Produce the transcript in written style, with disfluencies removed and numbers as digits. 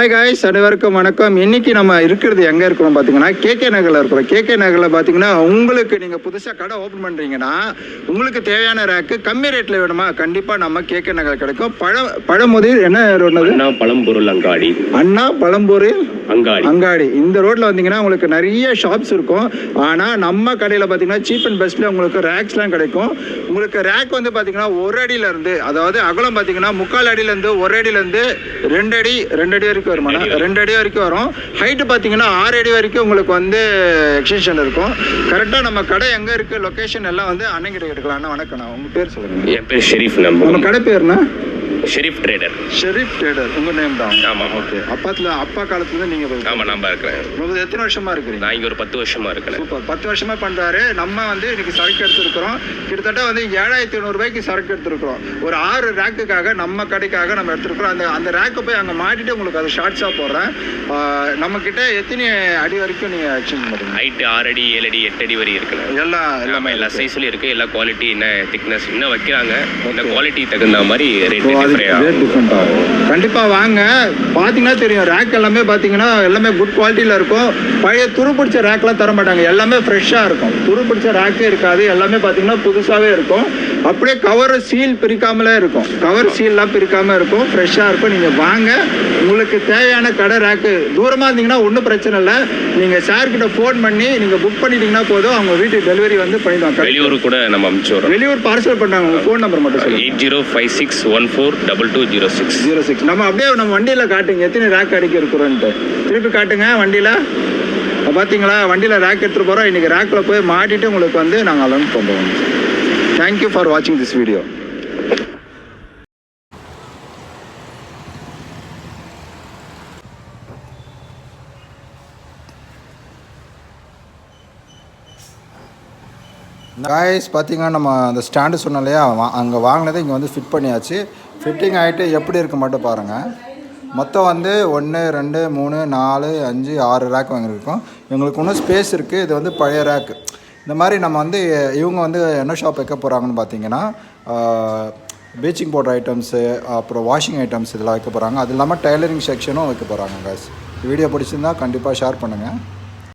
Hi guys, அனைவருக்கும் வணக்கம். இன்னைக்கு நம்ம இருக்கிறது எங்கே இருக்கிறோம் பார்த்தீங்கன்னா கேகே நகரில் இருக்கிறோம். கேகே நகரில் பார்த்தீங்கன்னா உங்களுக்கு நீங்கள் புதுசாக கடை ஓப்பன் பண்ணுறீங்கன்னா உங்களுக்கு தேவையான ரேக்கு கம்மி ரேட்டில் வேணுமா, கண்டிப்பாக நம்ம கேகே நகர் கிடைக்கும். பழமுதிர் என்ன ரோடு? அண்ணா பழம்பொருள் அங்காடி. அண்ணா பழம்பொருள் அங்காடி. இந்த ரோட்டில் வந்தீங்கன்னா உங்களுக்கு நிறைய ஷாப்ஸ் இருக்கும். ஆனால் நம்ம கடையில் பார்த்தீங்கன்னா சீப் அண்ட் பெஸ்ட்டில் உங்களுக்கு ரேக்ஸ்லாம் கிடைக்கும். உங்களுக்கு ரேக் வந்து பார்த்தீங்கன்னா ஒரு அடியிலேருந்து, அதாவது அகலம் பார்த்தீங்கன்னா 3/4 அடியிலேருந்து 1 அடியிலேருந்து 2 அடி வரைக்கும் வரும். 2 அடி வரைக்கும் வரும். ஹைட்டு பார்த்தீங்கன்னா 6 அடி வரைக்கும் உங்களுக்கு வந்து எக்ஸ்டென்ஷன் இருக்கும். கரெக்டாக நம்ம கடை எங்கே இருக்குது, லொக்கேஷன் எல்லாம் வந்து அண்ணங்கிட்ட எடுக்கலாம். அண்ணா வணக்கம். உங்கள் பேர் சொல்லுங்கள். என் பேர் ஷெரீஃப். நம்ம கடை பேர்னா ஷெரீஃப் ட்ரேடர். உங்கள் நேம் தான்? ஆமாம். ஓகே. அப்பா காலத்துலேருந்து நீங்கள்? ஆமாம், நான் இருக்கிறேன். உங்களுக்கு எத்தனை வருஷமாக இருக்கிறீங்க? நான் இங்கே ஒரு 10 வருஷமாக இருக்கிறேன். சூப்பர். 10 வருஷமாக பண்ணுறாரு. நம்ம வந்து இன்னைக்கு சரக்கு எடுத்துருக்கிறோம். கிட்டத்தட்ட வந்து 7500 ரூபாய்க்கு சரக்கு எடுத்துருக்கிறோம். ஒரு 6 ரேக்குக்காக நம்ம கடைக்காக நம்ம எடுத்துருக்கிறோம். அந்த ரேக்கை போய் அங்கே மாட்டிட்டு உங்களுக்கு அது ஷார்ட்ஸாக போடுறேன். நம்மக்கிட்ட எத்தனை அடி வரைக்கும் நீங்கள் எக்ஸ்சேஞ்ச் பண்ணுறீங்க? ஹைட்டு 6 அடி 7 அடி 8 அடி வரை இருக்குல்ல. எல்லாமே எல்லா சைஸ்லையும் இருக்குது. எல்லா குவாலிட்டி என்ன திக்னஸ் என்ன வைக்கிறாங்க, இந்த குவாலிட்டி தகுந்த மாதிரி ரேட் டிஃப்ரெண்ட் ஆகும். கண்டிப்பாக வாங்க, பார்த்தீங்கன்னா தெரியும். ரேக் எல்லாமே பார்த்தீங்கன்னா எல்லாமே குட் குவாலிட்டியில் இருக்கும். பழைய துரு பிடிச்ச ரேக்லாம் தர மாட்டாங்க. எல்லாமே ஃப்ரெஷ்ஷாக இருக்கும். துரு பிடிச்ச ரேக்கே இருக்காது. எல்லாமே பார்த்தீங்கன்னா புதுசாகவே இருக்கும். அப்படியே கவர் சீல் பிரிக்காமலே இருக்கும். கவர் சீல்லாம் பிரிக்காமல் இருக்கும். ஃப்ரெஷ்ஷாக இருக்கும். நீங்கள் வாங்க, உங்களுக்கு தேவையான கடை ரேக்கு. தூரமாக இருந்தீங்கன்னா ஒன்றும் பிரச்சனை இல்லை. நீங்கள் சார்கிட்ட ஃபோன் பண்ணி நீங்கள் புக் பண்ணிட்டீங்கன்னா போதும், அவங்க வீட்டுக்கு டெலிவரி வந்து பண்ணிடுவாங்க. வெளியூர் கூட நம்ம அனுப்பிச்சு வெளியூர் பார்சல் பண்ணாங்க. உங்கள் ஃபோன் நம்பர் மட்டும் சொல்லுங்கள். 8056142206. நம்ம அப்படியே நம்ம வண்டியில் காட்டுங்க எத்தனை ரேக் அடிக்க இருக்கிறோன்ட்டு. திருப்பி காட்டுங்க வண்டியில். பார்த்தீங்களா, வண்டியில் ரேக் எடுத்துகிட்டு போகிறோம். இன்றைக்கி ரேக்கில் போய் மாட்டிட்டு உங்களுக்கு வந்து நாங்கள் அலௌன்ஸ் பண்ணுவோம். தேங்க்யூ ஃபார் வாட்சிங் திஸ் வீடியோ. காய்ஸ், பார்த்தீங்கன்னா நம்ம அந்த ஸ்டாண்டு சொன்னோம் இல்லையா, அங்கே வாங்கினதை இங்கே வந்து ஃபிட் பண்ணியாச்சு. ஃபிட்டிங் ஆகிட்டு எப்படி இருக்கு மட்டும் பாருங்கள். மொத்தம் வந்து 1 2 3 4 5 6 ரேக் வாங்கியிருக்கோம். எங்களுக்கு இன்னும் ஸ்பேஸ் இருக்குது. இது வந்து பழைய ரேக்கு. இந்த மாதிரி நம்ம வந்து இவங்க வந்து என்ன ஷாப் வைக்க போகிறாங்கன்னு பார்த்தீங்கன்னா ப்ளீச்சிங் பவுடர் ஐட்டம்ஸு, அப்புறம் வாஷிங் ஐட்டம்ஸ் இதெல்லாம் வைக்க போகிறாங்க. அது இல்லாமல் டைலரிங் செக்ஷனும் வைக்க போகிறாங்க. காய்ஸ், வீடியோ பிடிச்சிருந்தா கண்டிப்பாக ஷேர் பண்ணுங்கள்.